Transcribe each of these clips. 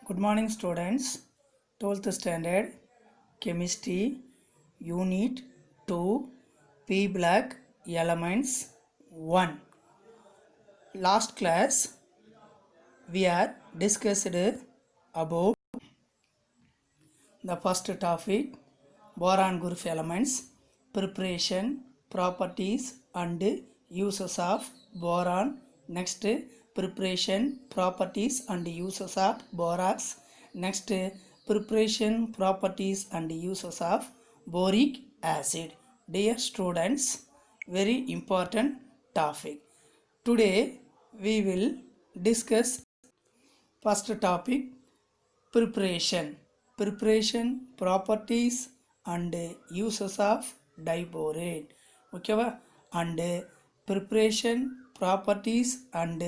Good morning students. 12th standard chemistry unit 2 P block elements 1. Last class we are discussed about the first topic boron group elements, preparation, properties and uses of boron. Next, preparation, properties and uses of borax. Next, preparation, properties and uses of boric acid. Dear students, very important topic. Today we will discuss first topic preparation, properties and uses of diborane. Okay, and preparation, properties and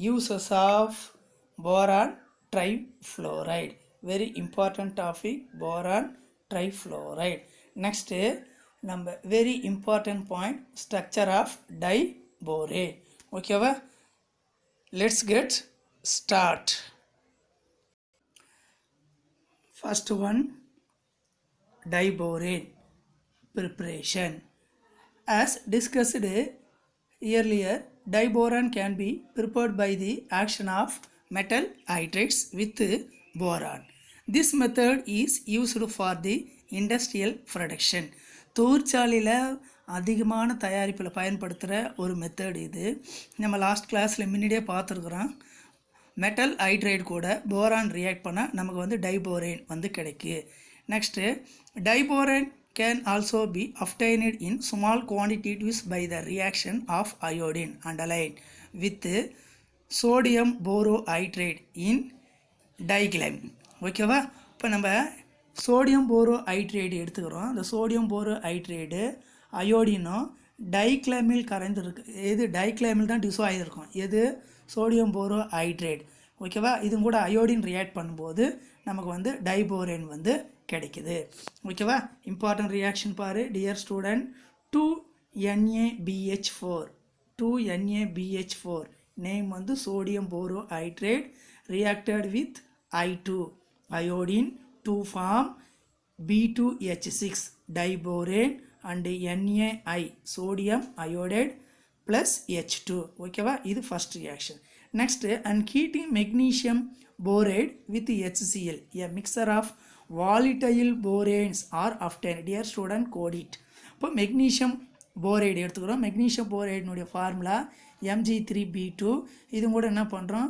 uses of boron trifluoride. Very important topic, boron trifluoride. Next, number very important point, structure of diborane. Okay, let's get start. First one, diborane preparation. As discussed earlier, diboron can be prepared by the action of metal hydrates with boron. This method is used for the industrial production. தொழிற்சாலையில் அதிகமான தயாரிப்பில் பயன்படுத்துகிற ஒரு method இது. நம்ம last கிளாஸில் முன்னாடியே பார்த்துருக்குறோம். மெட்டல் ஹைட்ரைடு கூட போரான் ரியாக்ட் பண்ணால் நமக்கு வந்து டைபோரேன் வந்து கிடைக்கு. Next diborane can also be obtained in small quantities by the reaction of iodine underline with sodium borohydride in டைக்ளைம். ஓகேவா? இப்போ நம்ம சோடியம் போரோஹைட்ரேடு எடுத்துக்கிறோம். இந்த சோடியம் போரோஹைட்ரேடு அயோடினும் டைக்ளைமில் கரைந்துருக்கு. எது டைக்ளைமில் தான் டிசோ ஆகியிருக்கும். எது சோடியம் போரோஹைட்ரேட். ஓகேவா? இது கூட அயோடின் ரியாக்ட் பண்ணும்போது நமக்கு வந்து டைபோரேன் வந்து கிடைக்குது. ஓகேவா? இம்பார்ட்டன்ட் ரியாக்ஷன் பாரு டியர் ஸ்டூடெண்ட். 2NaBH4 நேம் வந்து sodium borohydride reacted with I2 iodine to form B2H6 diborane and NaI sodium iodide plus H2. ஓகேவா? இது first reaction. Next and heating magnesium borate with HCl a mixture of volatile boranes are obtained. Dear student, code it. இப்போ magnesium borate எடுத்துக்கிறோம். Magnesium போரேட்னுடைய formula Mg3B2. இது கூட என்ன பண்ணுறோம்,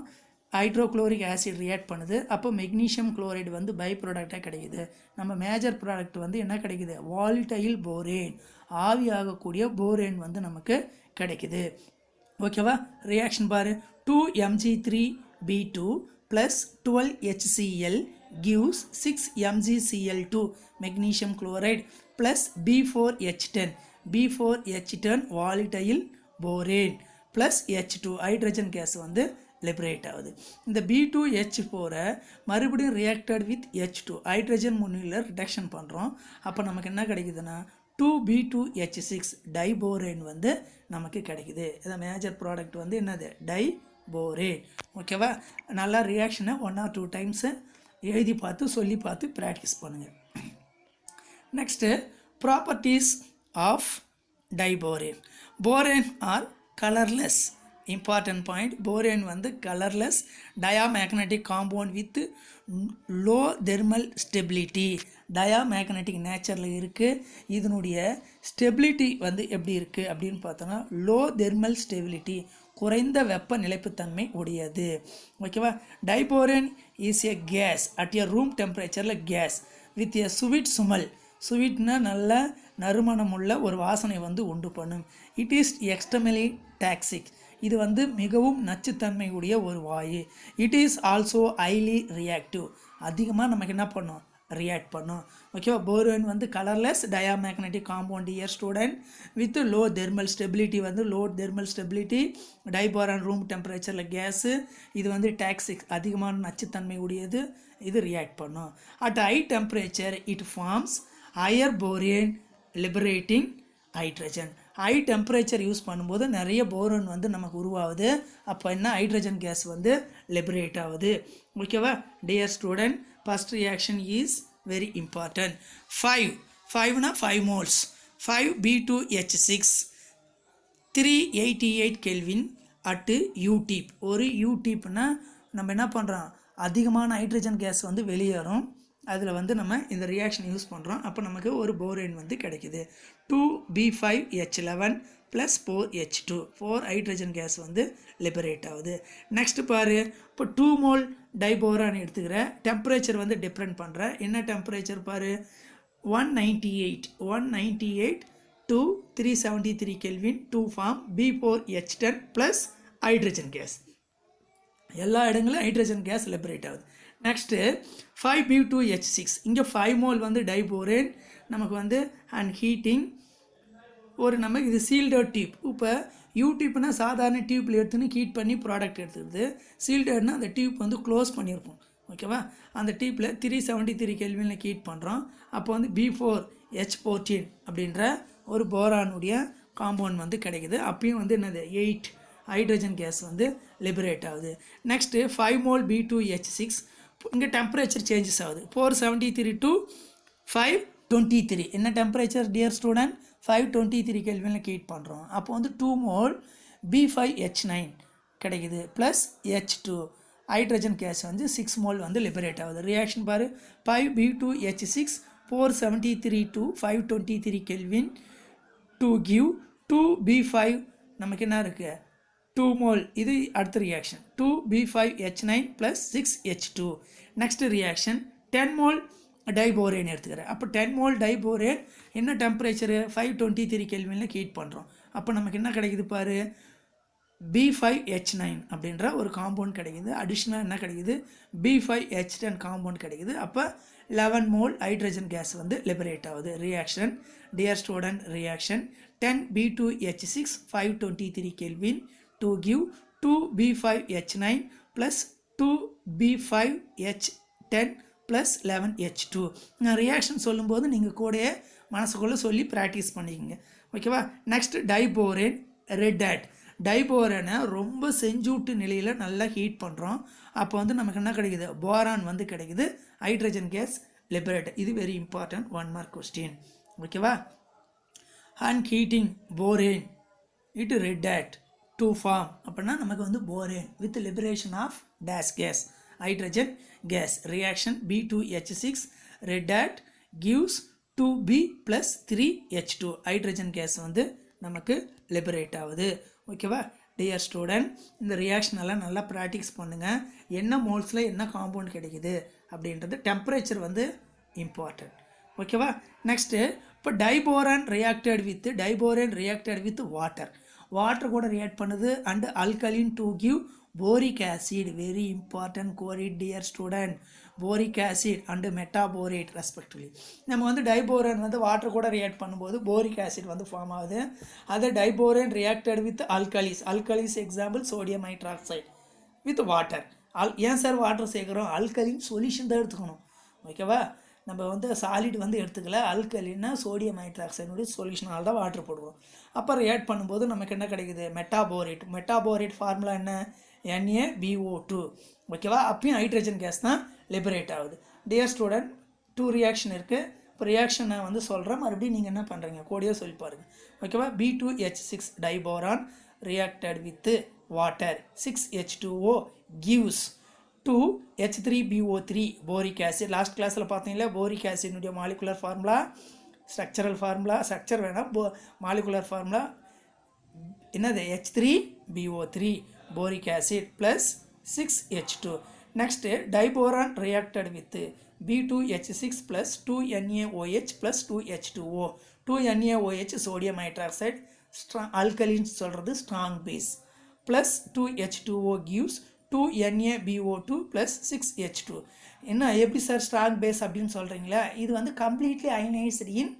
hydrochloric acid react பண்ணுது. அப்போ மெக்னீஷியம் குளோரைடு வந்து பை ப்ராடக்டாக கிடைக்குது. நம்ம மேஜர் ப்ராடக்ட் வந்து என்ன கிடைக்குது, வாலிட்டைல் போரேன், ஆவியாகக்கூடிய போரேன் வந்து நமக்கு கிடைக்குது. ஓகேவா? ரியாக்ஷன் பாரு. 2Mg3B2 plus 12HCl gives 6MgCl2 magnesium chloride plus B4H10 volatile borane plus H2 hydrogen gas வந்து லிபரேட் ஆகுது. இந்த B2H4 மறுபடியும் ரியாக்டட் வித் H2 ஹைட்ரஜன் முன்னிலையில் ரிடக்ஷன் பண்ணுறோம். அப்போ நமக்கு என்ன கிடைக்குதுன்னா 2B2H6 டைபோரேன் வந்து நமக்கு கிடைக்குது. இந்த மேஜர் ப்ராடக்ட் வந்து என்னது, டைபோரேன். ஓகேவா? நல்லா ரியாக்ஷனை 1 or 2 டைம்ஸு எழுதி பார்த்து சொல்லி பார்த்து ப்ராக்டிஸ் பண்ணுங்கள். Next properties of diborane. Borane are colourless. Important point, borane வந்து colourless diamagnetic compound with low thermal stability. Diamagnetic நேச்சரில் இருக்குது. இதனுடைய ஸ்டெபிலிட்டி வந்து எப்படி இருக்குது அப்படின்னு பார்த்தோன்னா லோ தெர்மல் ஸ்டெபிலிட்டி, குறைந்த வெப்ப நிலைப்புத்தன்மை உடையது. ஓகேவா? Diborane is a gas at a room டெம்பரேச்சரில் gas with a sweet smell. சுவிட்னா நல்ல நறுமணமுள்ள ஒரு வாசனை வந்து உண்டு பண்ணும். It is extremely toxic. இது வந்து மிகவும் நச்சுத்தன்மை உடைய ஒரு வாயு. It is also highly reactive. அதிகமாக நமக்கு என்ன பண்ணும், ரியாக்ட் பண்ணும். ஓகேவா? போரோன் வந்து colourless diamagnetic compound year student with low thermal stability. வந்து low thermal stability. Diborane room டெம்பரேச்சரில் கேஸு. இது வந்து டாக்ஸிக், அதிகமான நச்சுத்தன்மை உடையது. இது ரியாக்ட் பண்ணும். At high temperature it forms higher borane liberating hydrogen. High temperature use பண்ணும்போது நிறைய போரான் வந்து நமக்கு உருவாகுது. அப்போ என்ன ஹைட்ரஜன் கேஸ் வந்து லிபரேட் ஆகுது. ஓகேவா dear student, first reaction is very important. 5 5 moles 5B2H6 388 kelvin at YouTube. ஒரு யூடிப்னா நம்ம என்ன பண்ணுறோம், அதிகமான ஹைட்ரஜன் கேஸ் வந்து வெளியேறும். அதில் வந்து நம்ம இந்த ரியாக்ஷன் யூஸ் பண்ணுறோம். அப்போ நமக்கு ஒரு போரேன் வந்து கிடைக்குது. 2B5H11 + 4H2 4 ஹைட்ரஜன் கேஸ் வந்து லிபரேட் ஆகுது. நெக்ஸ்ட் பாரு, இப்போ 2 mole டைபோரான் எடுத்துக்கிற டெம்பரேச்சர் வந்து டிஃப்ரெண்ட் பண்ணுறேன். என்ன டெம்பரேச்சர் பாரு, 198 to 373 Kelvin to form B4H10 plus hydrogen case. எல்லா இடங்களும் ஹைட்ரஜன் கேஸ் லிபரேட் ஆகுது. நெக்ஸ்ட்டு 5B2H6 இங்கே 5 mole வந்து டைபோரேன் நமக்கு வந்து அண்ட் ஹீட்டிங் ஒரு நமக்கு இது சீல்டட் டியூப். இப்போ யூடியூப்னா சாதாரண டியூப்பில் எடுத்துன்னு ஹீட் பண்ணி ப்ராடக்ட் எடுத்துக்குது. சீல்டட்னா அந்த டியூப் வந்து க்ளோஸ் பண்ணியிருக்கும். ஓகேவா, அந்த டியூப்பில் 373 கெல்வினில் ஹீட் பண்ணுறோம். அப்போ வந்து B4H14 அப்படின்ற ஒரு போரானுடைய காம்பவுண்ட் வந்து கிடைக்குது. அப்பயும் வந்து என்னது 8 ஹைட்ரஜன் கேஸ் வந்து லிபரேட் ஆகுது. நெக்ஸ்ட்டு 5 mole B2H6 இங்கே டெம்பரேச்சர் சேஞ்சஸ் ஆகுது. 473 to 523. என்ன டெம்பரேச்சர் டியர் ஸ்டூடெண்ட், 523 கெல்வினில் ஹீட் பண்ணுறோம். அப்போ வந்து 2 mole B5H9 கிடைக்குது ப்ளஸ் H2 ஹைட்ரஜன் கேஸ் வந்து 6 mole வந்து லிபரேட் ஆகுது. ரியாக்ஷன் பாரு, 5B2H6 473 to 523 kelvin to give 2B5 நமக்கு என்ன இருக்குது 2 mole. இது அடுத்த reaction 2B5H9 + 6H2. Next reaction 10 mole diborane எடுத்துக்கிறேன். அப்போ 10 mole டைபோரேன் என்ன டெம்பரேச்சரு 523 கெல்வினில் ஹீட் பண்ணுறோம். அப்போ நமக்கு என்ன கிடைக்குது பாரு, B5H9 அப்படின்ற ஒரு காம்பவுண்ட் கிடைக்குது. அடிஷ்னலாக என்ன கிடைக்குது, B5H10 காம்பவுண்ட் கிடைக்குது. அப்போ 11 mole ஹைட்ரஜன் கேஸ் வந்து லிபரேட் ஆகுது. Reaction dear student, reaction 10B2H6 523 kelvin to give 2B5H9 + 2B5H10 + 11H2. நான் ரியாக்ஷன் சொல்லும்போது நீங்கள் கூட மனசுக்குள்ளே சொல்லி ப்ராக்டிஸ் பண்ணிக்கோங்க. ஓகேவா. Next diborane red hot. டைபோரனை ரொம்ப செஞ்சூட்டு நிலையில் நல்லா ஹீட் பண்ணுறோம். அப்போ வந்து நமக்கு என்ன கிடைக்குது, போரான் வந்து கிடைக்குது, ஹைட்ரஜன் கேஸ் லிபரேட். இது வெரி இம்பார்ட்டன்ட் 1 mark கொஸ்டின். ஓகேவா. And heating borane it red hot to form அப்படின்னா நமக்கு வந்து போரேன் வித் லிபரேஷன் ஆஃப் டேஸ் gas hydrogen gas. Reaction B2H6 red hot gives 2B + 3H2 hydrogen gas வந்து நமக்கு liberate ஆகுது. ஓகேவா டியர் ஸ்டூடெண்ட், இந்த ரியாக்ஷன் எல்லாம் நல்லா ப்ராக்டிஸ் பண்ணுங்கள். என்ன மோல்ஸில் என்ன காம்பவுண்ட் கிடைக்குது அப்படின்றது டெம்பரேச்சர் வந்து இம்பார்ட்டன்ட். ஓகேவா. நெக்ஸ்ட்டு இப்போ டைபோரான் ரியாக்டட் வித் வாட்டர் கூட ரியாக்ட் பண்ணுது and alkaline to give boric acid. Very important கோரிட் dear student, boric acid and metaborate respectively. நம்ம வந்து டைபோரன் வந்து வாட்டர் கூட ரியாக்ட் பண்ணும்போது போரிக் ஆசிட் வந்து ஃபார்ம் ஆகுது. அது diborane reacted with alkalis example sodium hydroxide with water. ஏன் சார் வாட்டர் சேர்க்குறோம், அல்கலின் சொல்யூஷன் தான் எடுத்துக்கணும். ஓகேவா, நம்ம வந்து சாலிட் வந்து எடுத்துக்கல, அல்கலின்னா சோடியம் ஹைட்ராக்சைடுடைய சொல்யூஷனால் தான் வாட்டர் போடுவோம். அப்போ ரியாக்ட் பண்ணும்போது நமக்கு என்ன கிடைக்குது, மெட்டாபோரேட் ஃபார்முலா என்ன, NaBO2. ஓகேவா, அப்பயும் ஹைட்ரஜன் கேஸ் தான் லிபரேட் ஆகுது. டியர் ஸ்டூடெண்ட், 2 ரியாக்ஷன் இருக்குது. இப்போ ரியாக்ஷன் நான் வந்து சொல்கிறேன், மறுபடியும் நீங்கள் என்ன பண்ணுறீங்க கோடியாக சொல்லி பாருங்கள். ஓகேவா, B2H6 diborane reacted with water 6H2O gives 2H3BO3 boric acid. Last கிளாஸில் பார்த்தீங்களா போரிக் ஆசிட்னுடைய molecular formula, structural formula, structure வேணாம், மாலிகுலர் ஃபார்முலா என்னது H3BO3 boric acid plus 6H2. Next diborane reacted with B2H6 plus 2NaOH plus 2H2O. 2NaOH sodium hydroxide, alkaline சொல்கிறது strong base, plus 2H2O gives 2NaBO2 plus 6H2. என்ன எப்படி sir strong base அப்படின்னு சொல்கிறீங்களா, இது வந்து completely ionised இன்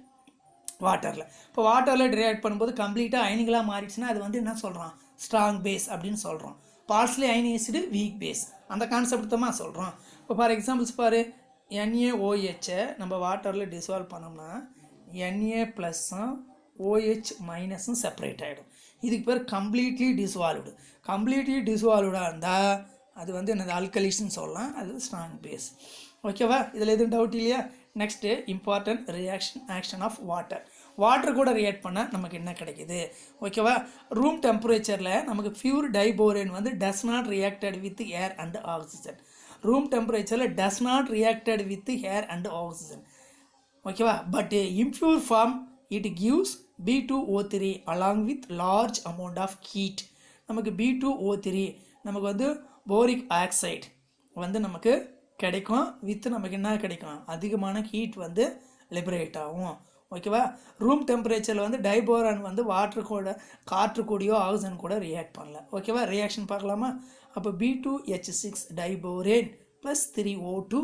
வாட்டரில். இப்போ வாட்டரில் ரியாக்ட் பண்ணும்போது கம்ப்ளீட்டாக அயனிகளாக மாறிடுச்சுன்னா அது வந்து என்ன சொல்கிறோம், ஸ்ட்ராங் பேஸ் அப்படின்னு சொல்கிறோம். பார்ட்ஸ்லி அயனைஸ்டு வீக் பேஸ், அந்த கான்செப்ட் தான் சொல்கிறோம். இப்போ ஃபார் எக்ஸாம்பிள்ஸ் பாரு, NaOHை நம்ம வாட்டரில் டிசால்வ் பண்ணோம்னா Na ப்ளஸ்ஸும் OH மைனஸும் செப்பரேட் ஆகிடும். இதுக்கு பேர் கம்ப்ளீட்லி டிஸ்வால்வ்டு. கம்ப்ளீட்லி டிஸ்வால்வ்டாக இருந்தால் அது வந்து என்னது ஆல்கலிஸ்ன்னு சொல்லலாம். அது ஸ்ட்ராங் பேஸ். ஓகேவா? இதில் எதுவும் டவுட் இல்லையா? Next important action of water. Water கூட ரியாக்ட் பண்ணால் நமக்கு என்ன கிடைக்குது? ஓகேவா? ரூம் டெம்பரேச்சரில் நமக்கு பியூர் டைபோரேன் வந்து does not reacted with air and oxygen. Room டெம்பரேச்சரில் does not reacted with air and oxygen. ஓகேவா? But impure form it gives B2O3 along with large amount of heat. நமக்கு B2O3 நமக்கு வந்து boric oxide வந்து நமக்கு கிடைக்கும். With நமக்கு என்ன கிடைக்கும்? அதிகமான ஹீட் வந்து லிபரேட் ஆகும். ஓகேவா? ரூம் டெம்பரேச்சரில் வந்து டைபோரான் வந்து வாட்டர் கூட காற்று கூடியோ ஆக்சிஜன் கூட ரியாக்ட் பண்ணல. ஓகேவா? ரியாக்ஷன் பார்க்கலாமா? அப்போ B2H6 diborane plus 3O2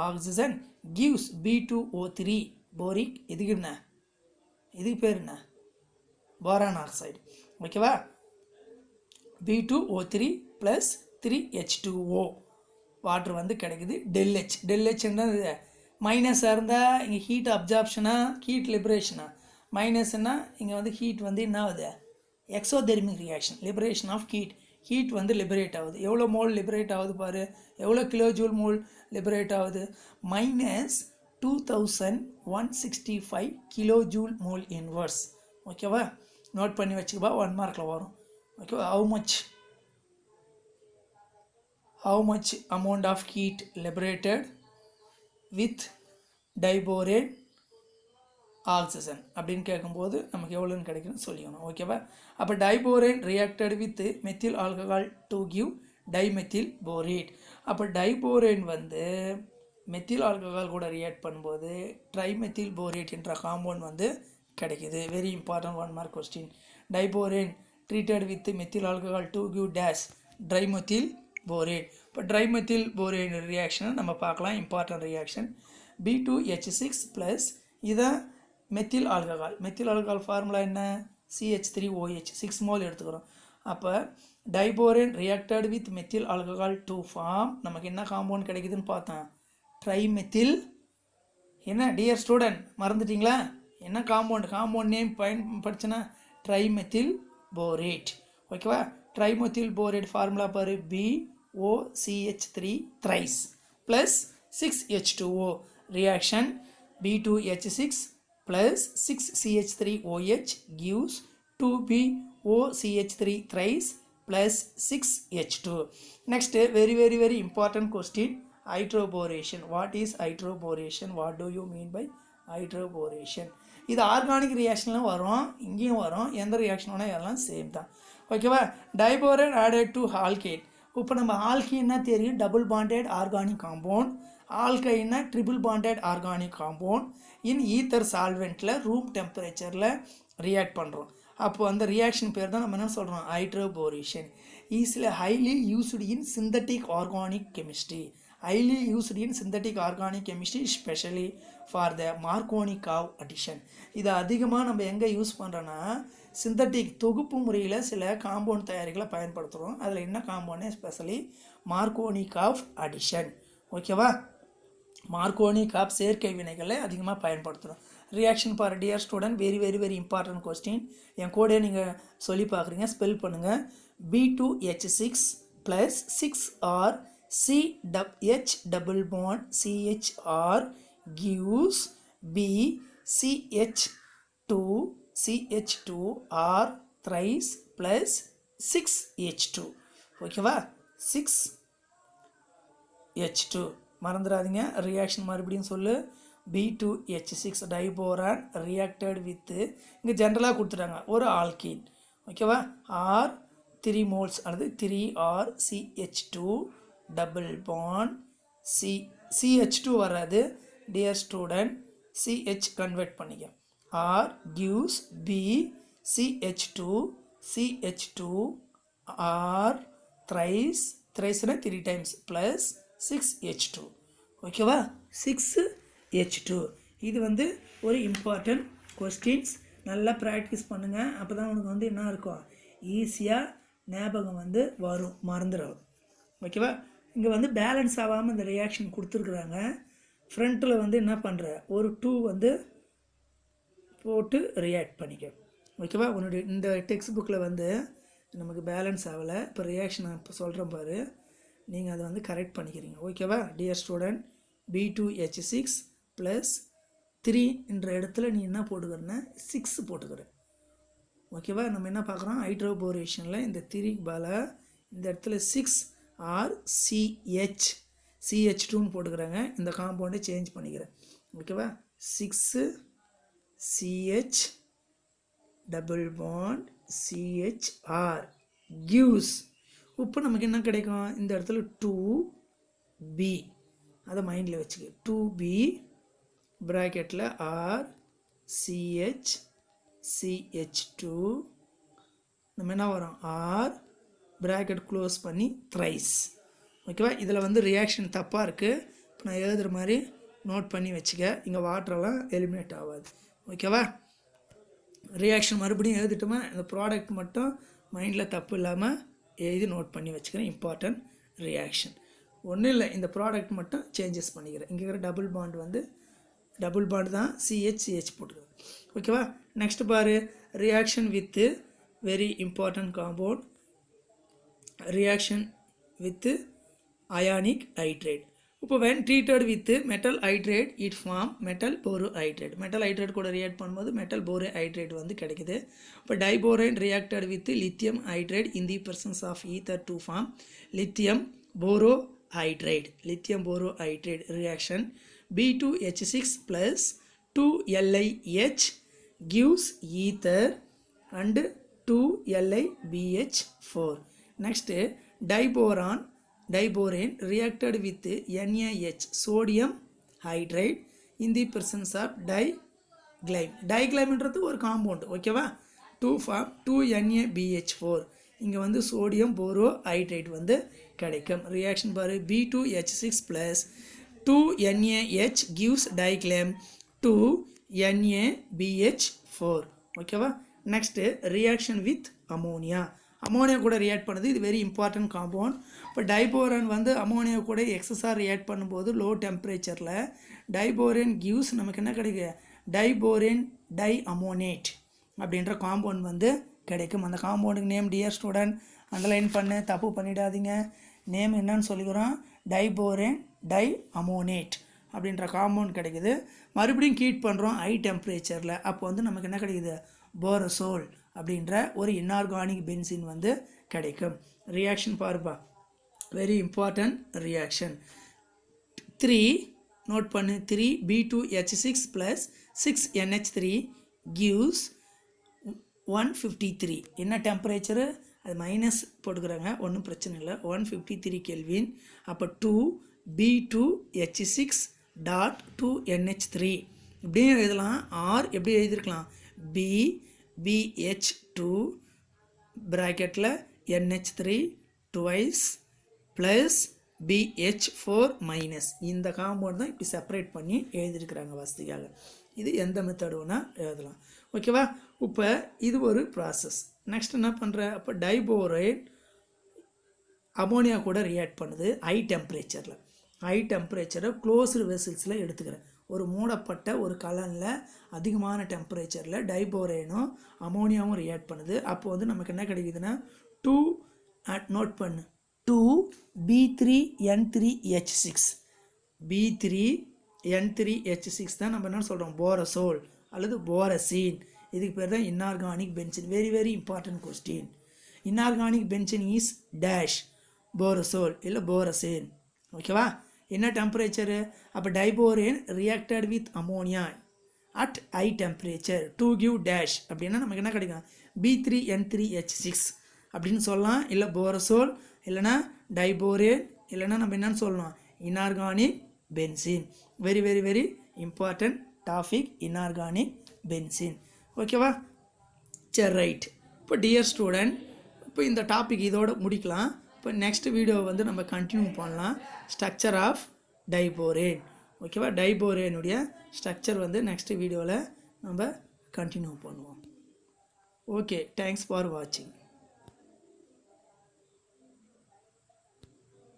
oxygen gives B2O3 boric. இதுக்கு என்ன? இதுக்கு பேர் என்ன? Boron oxide. ஓகேவா? B2O3 ப்ளஸ் 3H2O வாட்டர் வந்து கிடைக்குது. ΔH. ΔH என்னது? மைனஸாக இருந்தால் இங்கே ஹீட் அப்சார்ப்ஷனா ஹீட் லிபரேஷனா? மைனஸ்னா இங்கே வந்து ஹீட் வந்து என்ன ஆகுது? Exothermic reaction, liberation of heat. Heat வந்து லிபரேட் ஆகுது. எவ்வளோ மோல் லிபரேட் ஆகுது பாரு. எவ்வளோ கிலோஜூல் மோல் லிபரேட் ஆகுது? Minus 2165 kilojoule mole inverse. ஓகேவா? நோட் பண்ணி வச்சுக்கப்பா, 1 மார்க்கில் வரும். ஓகேவா? how much amount of heat liberated with diborane oxygen அப்படின்னு கேட்கும்போது நமக்கு எவ்வளோன்னு கிடைக்குன்னு சொல்லிக்கணும். ஓகேவா? அப்போ diborane reacted with methyl alcohol to give dimethyl borate. அப்போ டைபோரேன் வந்து மெத்தில் ஆல்கஹால் கூட ரியாக்ட் பண்ணும்போது ட்ரைமெத்தில் போரேட் என்ற காம்பவுண்ட் வந்து கிடைக்குது. Very important 1 mark question. Diborane treated with methyl alcohol to give dash ட்ரைமெத்தில் borate. இப்போ ட்ரைமெத்தில் போரேட் ரியாக்ஷனை நம்ம பார்க்கலாம். இம்பார்ட்டன்ட் ரியாக்ஷன் B2H6 ப்ளஸ் இதை methyl alcohol. Methyl alcohol formula என்ன? CH3OH 6 மோல் எடுத்துக்கிறோம். அப்போ diborane reacted with methyl alcohol to form நமக்கு என்ன காம்பவுண்ட் கிடைக்குதுன்னு பார்த்தோம்? ட்ரைமெத்தில். என்ன டியர் ஸ்டூடெண்ட் மறந்துட்டிங்களா? என்ன காம்பவுண்ட் நேம் படிச்சனா? Trimethyl borate. ஓகேவா? ட்ரைமெத்தில் போரேட் ஃபார்முலா பாரு. BOCH3 thrice plus 6H2O reaction B2H6 plus 6CH3OH gives 2BOCH3 thrice plus 6H2. Next, very important question, hydroboration. What is hydroboration? What do you mean by hydroboration? இது organic ரியாக்ஷன்லாம் வரும், இங்கேயும் வரும். எந்த reaction வேணால் எல்லாம் same தான். ஓகேவா? Diborane added to alkane. இப்போ நம்ம ஆல்கீன்னா தெரியும், டபுள் பாண்டட் ஆர்கானிக் காம்பவுண்ட். ஆல்கைன்னா triple bonded organic compound in ether சால்வெண்ட்டில் ரூம் டெம்பரேச்சரில் ரியாக்ட் பண்ணுறோம். அப்போது அந்த ரியாக்ஷன் பேர் தான் நம்ம என்ன சொல்கிறோம்? Hydroboration. Easily highly used in synthetic organic chemistry. highly used in synthetic organic chemistry especially for the Markovnikov addition. இது அதிகமாக நம்ம எங்கே யூஸ் பண்ணுறோன்னா சிந்தட்டிக் தொகுப்பு முறையில் சில காம்பவுண்ட் தயாரிகளை பயன்படுத்துகிறோம். அதில் என்ன காம்பவுண்ட்? Especially மார்கோனிகாவ் addition. ஓகேவா? மார்கோனிகாவ் சேர்க்கை வினைகளை அதிகமாக பயன்படுத்துகிறோம். Reaction for dear student very important question. என் கூட நீங்கள் சொல்லி பார்க்குறீங்க, ஸ்பெல் பண்ணுங்கள். B2H6 + 6R CH double bond CHR gives BCH2R thrice plus 6H2. ஓகேவா? 6H2 மறந்துடாதீங்க. ரியாக்ஷன் மறுபடியும் சொல்லு. B2H6 டைபோரான் ரியாக்டட் வித், இங்கே ஜென்ரலாக கொடுத்துட்டாங்க, ஒரு ஆல்கீன். ஓகேவா? ஆர் 3 moles அல்லது 3R CH2 double bond CH2 வராது டியர் ஸ்டூடெண்ட், CH கன்வெர்ட் பண்ணிக்க. R gives B CH2 R thrice 3 times plus 6H2. ஓகேவா? 6H2. இது வந்து ஒரு இம்பார்ட்டன்ட் கொஸ்டின்ஸ். நல்லா ப்ராக்டிஸ் பண்ணுங்கள். அப்போ தான் உனக்கு வந்து என்ன இருக்கும், ஈஸியாக ஞாபகம் வந்து வரும், மறந்துடும். ஓகேவா? இங்கே வந்து பேலன்ஸ் ஆகாமல் இந்த ரியாக்ஷன் கொடுத்துருக்குறாங்க. ஃப்ரண்ட்டில் வந்து என்ன பண்ணுற, ஒரு 2 வந்து போட்டு ரியாக்ட் பண்ணிக்க. ஓகேவா. உன்னுடைய இந்த டெக்ஸ்ட் புக்கில் வந்து நமக்கு பேலன்ஸ் ஆகலை. இப்போ ரியாக்ஷன் நான் இப்போ சொல்கிறேன் பாரு, நீங்கள் அதை வந்து கரெக்ட் பண்ணிக்கிறீங்க. ஓகேவா. டியர் ஸ்டூடெண்ட், B2H6 ப்ளஸ் 3 என்ற இடத்துல நீ என்ன போட்டுக்கிறன்னா 6 போட்டுக்கிற. ஓகேவா. நம்ம என்ன பார்க்குறோம், ஹைட்ரோபோரேஷனில் இந்த 3க்கு பதிலாக இந்த இடத்துல 6 ஆர் CH2ன்னு போட்டுக்கிறாங்க. இந்த காம்பவுண்டை சேஞ்ச் பண்ணிக்கிறேன். ஓகேவா. 6 CH double bond CHR gives. இப்போ நமக்கு என்ன கிடைக்கும், இந்த இடத்துல 2B, அதை மைண்டில் வச்சுக்க. 2B ப்ராக்கெட்டில் R CH CH2 நம்ம என்ன வரும், R ப்ராக்கெட் க்ளோஸ் பண்ணி த்ரைஸ். ஓகேவா. இதில் வந்து ரியாக்ஷன் தப்பாக இருக்குது. இப்போ நான் எழுதுகிற மாதிரி நோட் பண்ணி வச்சுக்க. இங்கே வாட்டரெல்லாம் எலிமினேட் ஆகாது. ஓகேவா. ரியாக்ஷன் மறுபடியும் எழுதிட்டோமா, இந்த ப்ராடக்ட் மட்டும் மைண்டில் தப்பு இல்லாமல் எழுதி நோட் பண்ணி வச்சுக்கிறேன். இம்பார்ட்டன்ட் ரியாக்ஷன் ஒன்றும் இல்லை, இந்த ப்ராடக்ட் மட்டும் சேஞ்சஸ் பண்ணிக்கிறேன். இங்கே இருக்கிற டபுள் பாண்ட் வந்து டபுள் பாண்ட் தான், CH போட்டுக்கிறேன். ஓகேவா. நெக்ஸ்ட் பாரு, reaction with very important compound, reaction with ionic hydrate. இப்போ when treated with metal hydrate it form metal borohydrate. metal hydrate கூட ரியாக்ட் பண்ணும்போது metal borohydrate வந்து கிடைக்குது. இப்போ diborane reacted with lithium hydrate in the presence of ether to form lithium borohydrate. lithium borohydrate reaction B2H6 plus 2LiH gives ether and 2LiBH4. next diborane reacted with NaH sodium hydride in the presence of diglyme. diglymeன்றது ஒரு compound. ஓகேவா. 2 form 2NaBH4. இங்கே வந்து sodium borohydride வந்து கிடைக்கும். Reaction பாரு, B2H6 plus 2NaH gives diglyme 2NaBH4. ஓகேவா. Next reaction with ammonia. Ammonia கூட react பண்ணுது. இது வெரி இம்பார்ட்டன்ட் காம்பவுண்ட். இப்போ டைபோரன் வந்து அமோனியா கூட எக்ஸஸாக ரியாக்ட் பண்ணும்போது லோ டெம்பரேச்சரில் டைபோரேன் கிவ்ஸ் நமக்கு என்ன கிடைக்கும், டைபோரேன் டை அமோனேட் அப்படின்ற காம்பவுண்ட் வந்து கிடைக்கும். அந்த காம்பவுண்டுக்கு நேம் டியர் ஸ்டூடெண்ட் அண்டர்லைன் பண்ணு, தப்பு பண்ணிடாதீங்க. நேம் என்னன்னு சொல்லிக்கிறோம், டைபோரேன் டை அமோனேட் அப்படின்ற காம்பவுண்ட் கிடைக்குது. மறுபடியும் ஹீட் பண்ணுறோம் ஹை டெம்பரேச்சரில். அப்போ வந்து நமக்கு என்ன கிடைக்குது, போரசோல் அப்படின்ற ஒரு இன்ஆர்கானிக் பென்சின் வந்து கிடைக்கும். ரியாக்ஷன் பாருப்பா, வெரி இம்பார்ட்டன்ட் ரியாக்ஷன். 3 நோட் பண்ணு, 3 B2H6 plus 6NH3 gives 153. என்ன டெம்பரேச்சரு, அது மைனஸ் போட்டுக்கிறாங்க, ஒன்றும் பிரச்சனை இல்லை. 153 கெல்வின். அப்போ 2 B2H6 டாட் 2NH3 இப்படியும் எழுதலாம். ஆர் எப்படி எழுதிருக்கலாம், BH2 ப்ராக்கெட்டில் NH3 twice plus BH4 minus. இந்த காம்பவுண்ட் தான் இப்படி செப்பரேட் பண்ணி எழுதியிருக்கிறாங்க வசதிக்காக. இது எந்த மெத்தட் வேணால் எழுதலாம். ஓகேவா. இப்போ இது ஒரு ப்ராசஸ். நெக்ஸ்ட் என்ன பண்ணுற, அப்போ டைபோரேட் அமோனியா கூட ரியாக்ட் பண்ணுது ஹை டெம்பரேச்சரில். ஹை டெம்பரேச்சரை க்ளோஸ்டு வெசல்ஸில் எடுத்துக்கிறேன். ஒரு மூடப்பட்ட ஒரு கலனில் அதிகமான டெம்பரேச்சரில் டைபோரேனும் அமோனியாவும் ரியாக்ட் பண்ணுது. அப்போ வந்து நமக்கு என்ன கிடைக்குதுன்னா 2 நோட் பண்ணு, 2B3N3H6. B3N3H6 தான் நம்ம என்ன சொல்கிறோம், போரசோல் அல்லது போரசீன். இதுக்கு பேர் தான் inorganic benzene. Very very important question. Inorganic benzene is dash, போரசோல் இல்லை போரசீன். ஓகேவா. என்ன டெம்பரேச்சரு, அப்போ diborane reacted with ammonia at high temperature to give dash அப்படின்னா நமக்கு என்ன கிடைக்கும், B3N3H6 அப்படின்னு சொல்லலாம். இல்லை போரசோல், இல்லைனா டைபோரேன், இல்லைனா நம்ம என்னன்னு சொல்லலாம், inorganic benzene. Very very very important topic inorganic benzene. ஓகேவா. சரி, ரைட். இப்போ டியர் ஸ்டூடெண்ட், இப்போ இந்த டாபிக் இதோடு முடிக்கலாம். இப்போ நெக்ஸ்ட் வீடியோ வந்து நம்ம கண்டினியூ பண்ணலாம், ஸ்ட்ரக்சர் ஆஃப் டைபோரேன். ஓகேவா. டைபோரேனுடைய ஸ்ட்ரக்சர் வந்து நெக்ஸ்ட் வீடியோவில் நம்ம கண்டினியூ பண்ணுவோம். ஓகே, தேங்க்ஸ் ஃபார் வாட்சிங்.